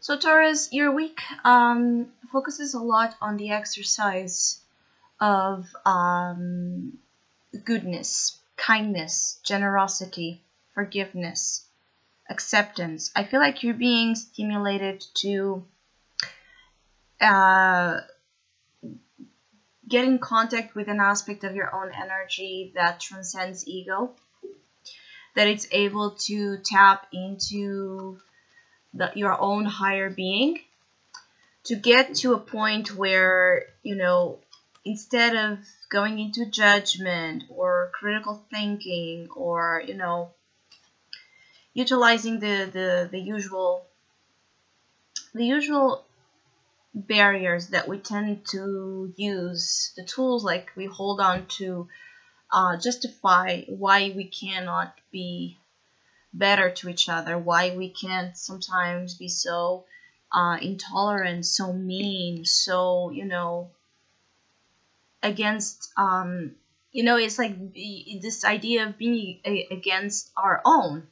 So Taurus, your week focuses a lot on the exercise of goodness, kindness, generosity, forgiveness, acceptance. I feel like you're being stimulated to uh, get in contact with an aspect of your own energy that transcends ego, that it's able to tap into your own higher being, to get to a point where, instead of going into judgment or critical thinking or, utilizing the usual barriers that we tend to use, the tools like we hold on to justify why we cannot be better to each other, why we can't sometimes be so intolerant, so mean, so, against, it's like this idea of being against our own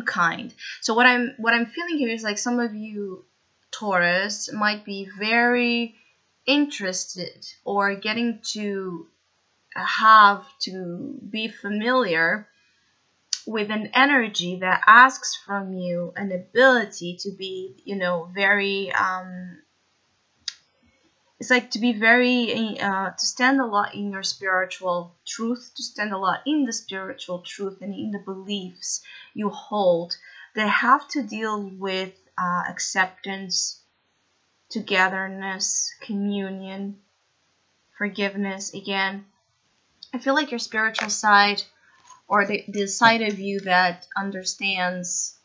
kind. So what I'm feeling here is like some of you Taurus might be very interested or getting to have to be familiar with an energy that asks from you an ability to be, very, it's like to be very, to stand a lot in your spiritual truth, to stand a lot in the spiritual truth and in the beliefs you hold. They have to deal with acceptance, togetherness, communion, forgiveness. Again, I feel like your spiritual side, or the side of you that understands,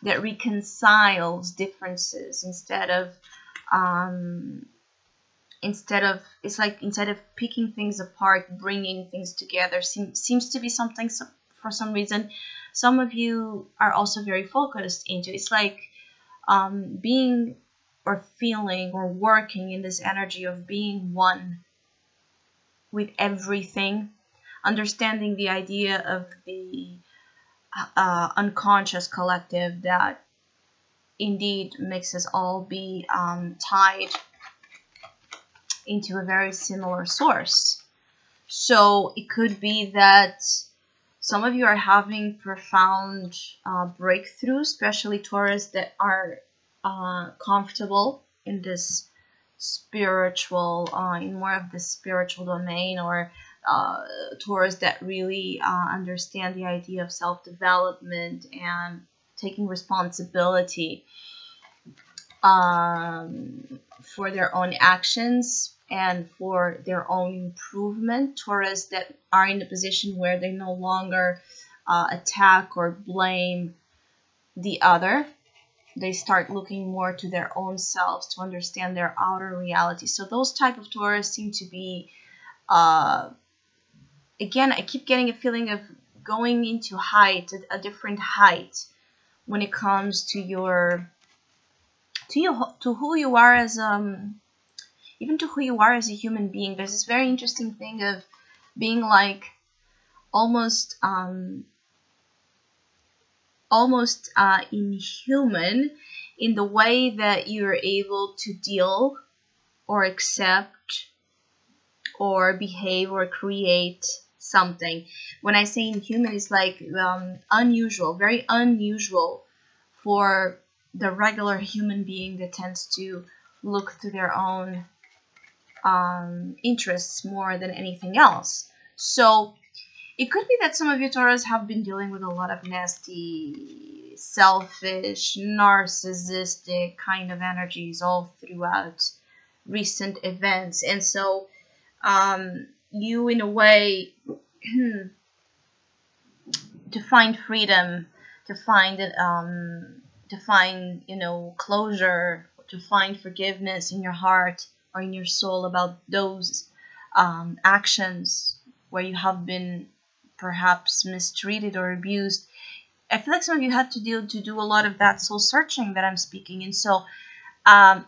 that reconciles differences instead of picking things apart, bringing things together, seems to be something. For some reason, some of you are also very focused into. It's like being or feeling or working in this energy of being one with everything, understanding the idea of the unconscious collective that indeed makes us all be tied into a very similar source. So it could be that some of you are having profound breakthroughs, especially Taurus that are comfortable in this spiritual, in more of the spiritual domain, or Taurus that really understand the idea of self-development and taking responsibility for their own actions and for their own improvement. Taurus that are in a position where they no longer attack or blame the other. They start looking more to their own selves to understand their outer reality. So those type of Taurus seem to be, again, I keep getting a feeling of going into height, a different height when it comes to to who you are as even to who you are as a human being. There's this very interesting thing of being like almost inhuman in the way that you're able to deal or accept or behave or create something. When I say inhuman, it's like unusual, very unusual for the regular human being that tends to look to their own interests more than anything else. So it could be that some of you Taurus have been dealing with a lot of nasty, selfish, narcissistic kind of energies all throughout recent events. And so you, in a way, to find freedom, to find closure, to find forgiveness in your heart or in your soul about those actions where you have been perhaps mistreated or abused. I feel like some of you had to do a lot of that soul searching that I'm speaking. And so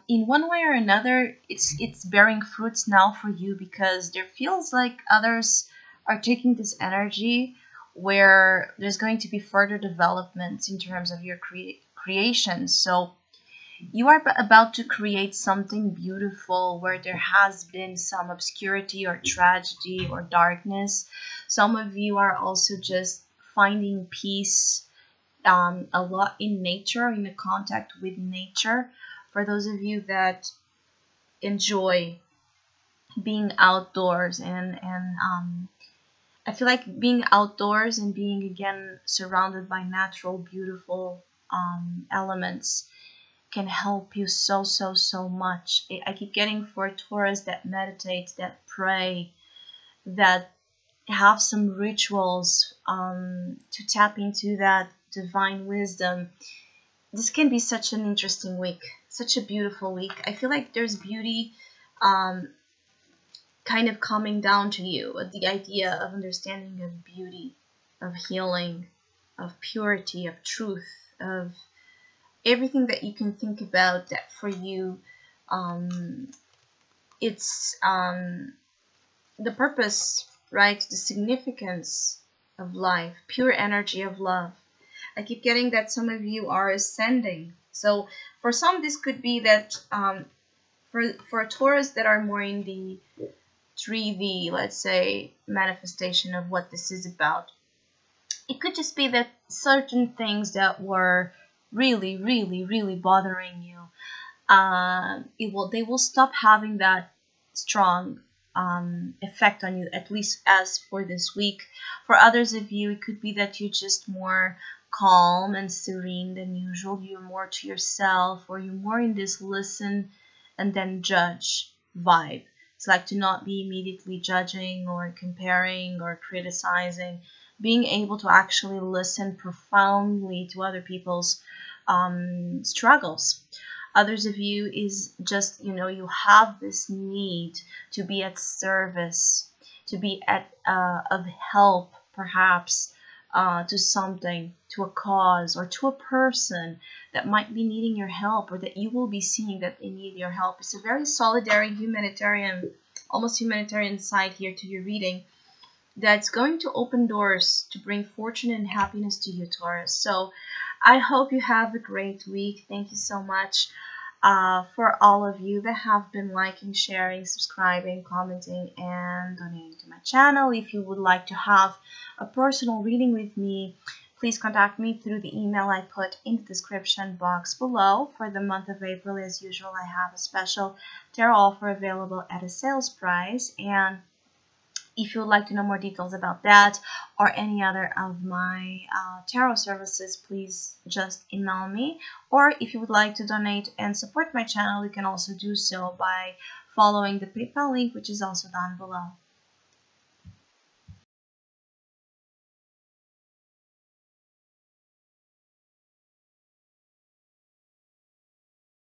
in one way or another, it's bearing fruits now for you, because there feels like others are taking this energy where there's going to be further developments in terms of your creation. So you are about to create something beautiful where there has been some obscurity or tragedy or darkness. Some of you are also just finding peace a lot in nature, in the contact with nature. For those of you that enjoy being outdoors, and I feel like being outdoors and being again surrounded by natural, beautiful elements can help you so much. I keep getting for Taurus that meditate, that pray, that have some rituals to tap into that divine wisdom. This can be such an interesting week, such a beautiful week. I feel like there's beauty kind of coming down to you, the idea of understanding of beauty, of healing, of purity, of truth, of everything that you can think about that for you, it's the purpose, right? The significance of life, pure energy of love. I keep getting that some of you are ascending. So for some, this could be that for Taurus that are more in the 3D, let's say, manifestation of what this is about, it could just be that certain things that were really bothering you, they will stop having that strong effect on you, at least as for this week. For others of you, it could be that you're just more calm and serene than usual. You're more to yourself, or you're more in this listen and then judge vibe. It's like to not be immediately judging or comparing or criticizing, being able to actually listen profoundly to other people's struggles. Others of you is just, you have this need to be at service, to be of help, perhaps, to something, to a cause, or to a person that might be needing your help, or that you will be seeing that they need your help. It's a very solidary, humanitarian, almost humanitarian side here to your reading that's going to open doors to bring fortune and happiness to you, Taurus. So I hope you have a great week. Thank you so much for all of you that have been liking, sharing, subscribing, commenting, and donating to my channel. If you would like to have a personal reading with me, please contact me through the email I put in the description box below. For the month of April, as usual, I have a special tarot offer available at a sales price. And if you would like to know more details about that or any other of my tarot services, please just email me. Or if you would like to donate and support my channel, you can also do so by following the PayPal link, which is also down below.